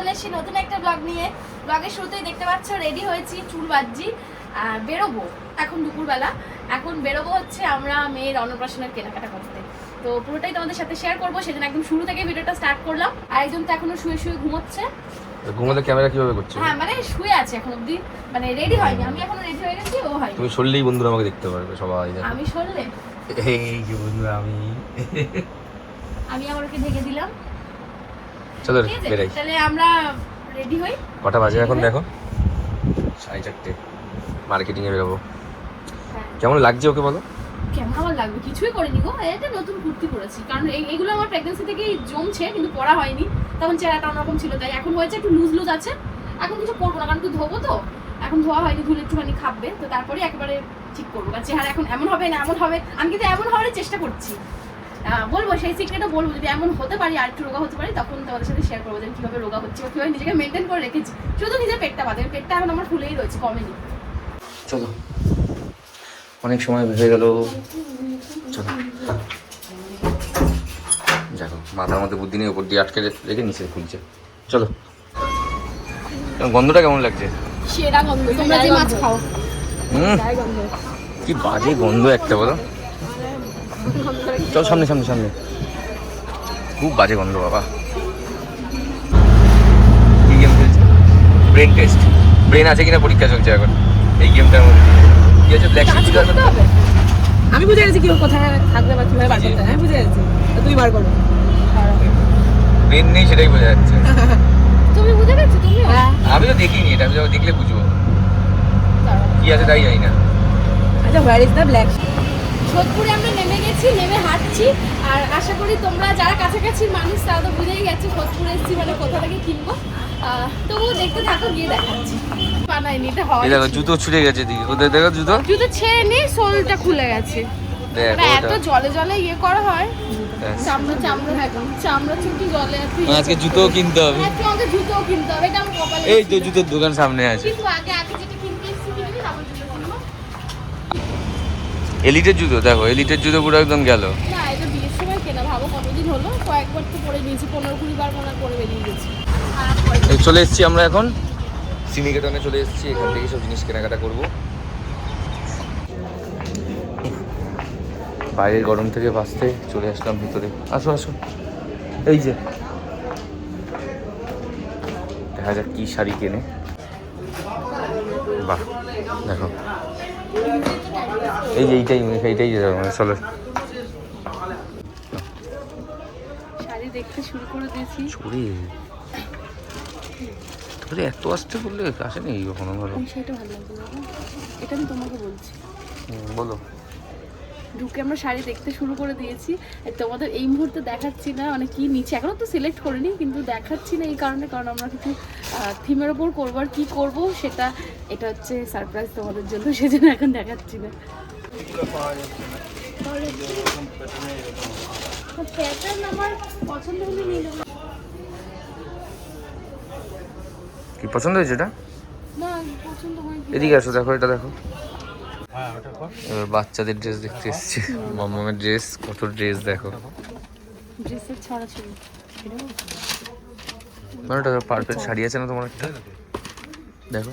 চলে এসেছি নতুন একটা ব্লগ নিয়ে। ব্লগের শুরুতেই দেখতে পাচ্ছ রেডি হয়েছি, চুল বাঁধছি, বেরোবো এখন দুপুরবেলা। এখন বেরোবো হচ্ছে আমরা মেয়ের অন্নপ্রাশনের কেনাকাটা করতে। তো পুরোটাই তোমাদের সাথে শেয়ার করবো, সেজন্য একদম শুরু থেকে ভিডিওটা স্টার্ট করলাম। আর একজন তো এখনো শুয়ে শুয়ে ঘুমোচ্ছে। ঘুমোতে ক্যামেরা কিভাবে করছো? হ্যাঁ মানে শুয়ে আছে এখন অবধি, মানে রেডি হয়নি। আমি এখনো রেডি হয়ে গেছি, ও হয়নি। তুমি সরলেই বন্ধুরা আমাকে দেখতে পারবে সবাই। আমি সরলে এই যে বন্ধুরা আমি আমার ওকে ঢেকে দিলাম। চলো ঠিক আছে, বেরাই। তাহলে আমরা রেডি হই। কটা বাজে এখন দেখো? 4:30। মার্কেটিং এ বেরোবো। হ্যাঁ। কেমন লাগছে ওকে বলো? কেমন আমার লাগবে? কিছুই করিনি গো, এটা নতুন কুর্তি পরেছি। কারণ এইগুলো আমার প্রেগন্যান্সি থেকেই জমছে, কিন্তু পরা হয়নি। তখন চেহারাটা অন্যরকম ছিল, তাই এখন হয়েছে একটু লুজ লুজ আছে। এখন কিছু করবো না, কারণ একটু ধোবো তো। এখন ধোয়া হয়নি, ধুলে একটুখানি খাবে, তো তারপরে একেবারে ঠিক করবো। কারণ চেহারা এখন এমন হবে না এমন হবে, আমি কিন্তু এমন হওয়ার চেষ্টা করছি। বলবো সেই সিক্রেটও বলবো, যদি এমন হতে পারি আর একটু রোগা হতে পারি, তখন তোমাদের সাথে শেয়ার করবো যে কিভাবে রোগা হচ্ছে, কিভাবে নিজেকে মেনটেন করে রেখেছি। শুধু নিজের পেটটা বাদে, পেটটা এখন আমার ফুলেই রয়েছে, কমেনি। চলো, অনেক সময় হয়ে গেল। চলো দেখো, মাথার মধ্যে বুদ্ধি নেই, উপর দিয়ে আটকে রেখে নিচে খুলছে। চলো, গন্ধটা কেমন লাগছে? সেরা গন্ধ, তোমরা যে মাছ খাও। কি বাজে গন্ধ একটা বলো। চল সামনে সামনে সামনে, খুব বাজে গন্ধ বাবা। কি গেম খেলছে? Brain test. ব্রেন আছে কিনা পরীক্ষা চলছে এখন এই গেমটার মধ্যে। কি আছে? ব্ল্যাক শিপ করতে হবে। আমি বুঝে গেছি কি কোথায় থাকবে বা কিভাবে বার করতে হয়, আমি বুঝে গেছি। তুই বার করো। ব্রেন নেই সেটাই বোঝা যাচ্ছে। তুমি বুঝে গেছো? তুমিও? আমি তো দেখিনি এটা, আমি যখন দেখলে বুঝবো কি আছে তাই জানি না। আচ্ছা, হোয়ার ইজ দ্য ব্ল্যাক? সোদপুরে আমরা নেমে গেছি, নেমে হাঁটছি। আর আশা করি তোমরা যারা কাছাকাছি মানুষ তারা তো বুঝেই গেছে সোদপুরে এসেছি মানে কোথা থেকে কিনবো। তবুও দেখতে থাকো, গিয়ে দেখাচ্ছি। বানাইনি, এটা হয়। এই দেখো জুতো ছুটে গেছে দিকে, ওদের দেখো জুতো। জুতো ছেড়ে নি, সোলটা খুলে গেছে। দেখো এত জলে জলে ইয়ে করা হয়, ব্যাস। চামড়া চামড়া চামড়া চুটি জলে। আজকে জুতো কিনতে হবে। আজকে আমাকে জুতোও কিনতে হবে, এটা আমার কপালে এই তো ছিল। জুতোর দোকান সামনে আছে। কিন্তু আগে আগে যেটা কিনতে এসেছি কিনে নি, তারপর জুতো কিনবো। এলিটের জুতো দেখো, এলিটের জুতো পুরো একদম গেল। না, এটা বিয়ের সময় কেনা, ভাবো কতদিন হলো, কয়েকবার তো পরে নিয়েছি, 15-20 বার মনে হয় পরে বেরিয়ে গেছি। এই চলে এসেছি আমরা এখন সিনিকেতনে চলে এসেছি, এখান থেকে সব জিনিস কেনাকাটা করবো। বাইরের গরম থেকে বাঁচতে চলে আসলাম ভিতরে। আসো আসো, এই যে দেখা যাক কি শাড়ি কেনে। বাহ দেখো, এই যে এইটাই চলো। শাড়ি দেখতে শুরু করে দিয়েছি। চুরি তোরে এত আসতে বললে আসেনি কখনো ভালো। এই শাড়িটা ভালো লাগবে না, এটা আমি তোমাকে বলছি। বলো। ঢুকে আমরা শাড়ি দেখতে শুরু করে দিয়েছি। তোমাদের এই মুহূর্তে দেখাচ্ছি না, মানে কি নিচে এখনো তো সিলেক্ট করিনি, কিন্তু দেখাচ্ছি না এই কারণে, কারণ আমরা কিছু থিমের ওপর করবো। আর কি করবো সেটা, এটা হচ্ছে সারপ্রাইজ তোমাদের জন্য, সেজন্য এখন দেখাচ্ছি না। প্যাটার্ন আমার পছন্দ হলে নিয়ে নেবো। কি পছন্দ হয়েছে এটা? না পছন্দ হয়নি। এদিকে আসো, দেখো এটা দেখো। এবার বাচ্চাদের ড্রেস দেখতে এসেছি, মামামের ড্রেস, কত ড্রেস দেখো। ড্রেসের ছড়া ছিল, মানে একটা পারফেক্ট শাড়ি আছে না তোমার একটা? দেখো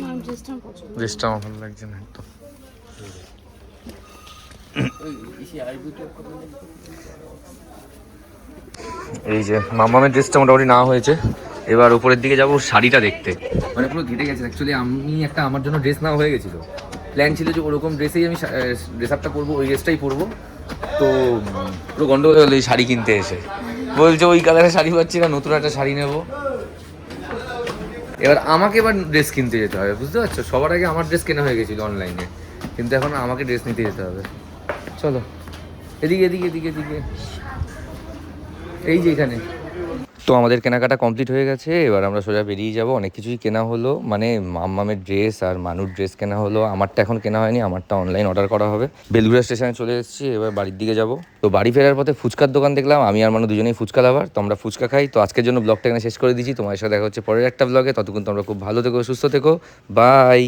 না ড্রেসটা আমার পছন্দ। ড্রেসটা আমার ভালো লাগছে না একদম। এই যে মামামের ড্রেসটা মোটামুটি না হয়েছে, এবার উপরের দিকে যাবো শাড়িটা দেখতে। মানে পুরো ঘেটে গেছে অ্যাকচুয়ালি। আমি একটা আমার জন্য ড্রেস না হয়ে গেছিলো, প্ল্যান ছিল যে ওরকম ড্রেসেই আমি ড্রেস আপটা করবো, ওই ড্রেসটাই পরবো। তো পুরো গন্ডগোল হলো এই শাড়ি কিনতে এসে। বলছে ওই কালারের শাড়ি পাচ্ছি না, নতুন একটা শাড়ি নেবো। এবার আমাকে এবার ড্রেস কিনতে যেতে হবে, বুঝতে পারছো? সবার আগে আমার ড্রেস কেনা হয়ে গেছিলো অনলাইনে, কিন্তু এখন আমাকে ড্রেস নিতে যেতে হবে। চলো এদিকে এদিকে এদিকে এদিকে, এই যে এখানে। তো আমাদের কেনাকাটা কমপ্লিট হয়ে গেছে, এবার আমরা সোজা বেরিয়ে যাব। অনেক কিছুই কেনা হলো, মানে মাম্মামের ড্রেস আর মানুর ড্রেস কেনা হলো। আমারটা এখন কেনা হয়নি, আমারটা অনলাইন অর্ডার করা হবে। বেলঘুরা স্টেশনে চলে এসেছি, এবার বাড়ির দিকে যাব। তো বাড়ি ফেরার পথে ফুচকার দোকান দেখলাম, আমি আর মানু দুজনেই ফুচকা লাভার, তো আমরা ফুচকা খাই। তো আজকের জন্য ব্লগটা এখানে শেষ করে দিচ্ছি, তোমার সাথে দেখা হচ্ছে পরের একটা ব্লগে। ততক্ষণ তোমরা খুব ভালো থেকো, সুস্থ থেকো, বাই।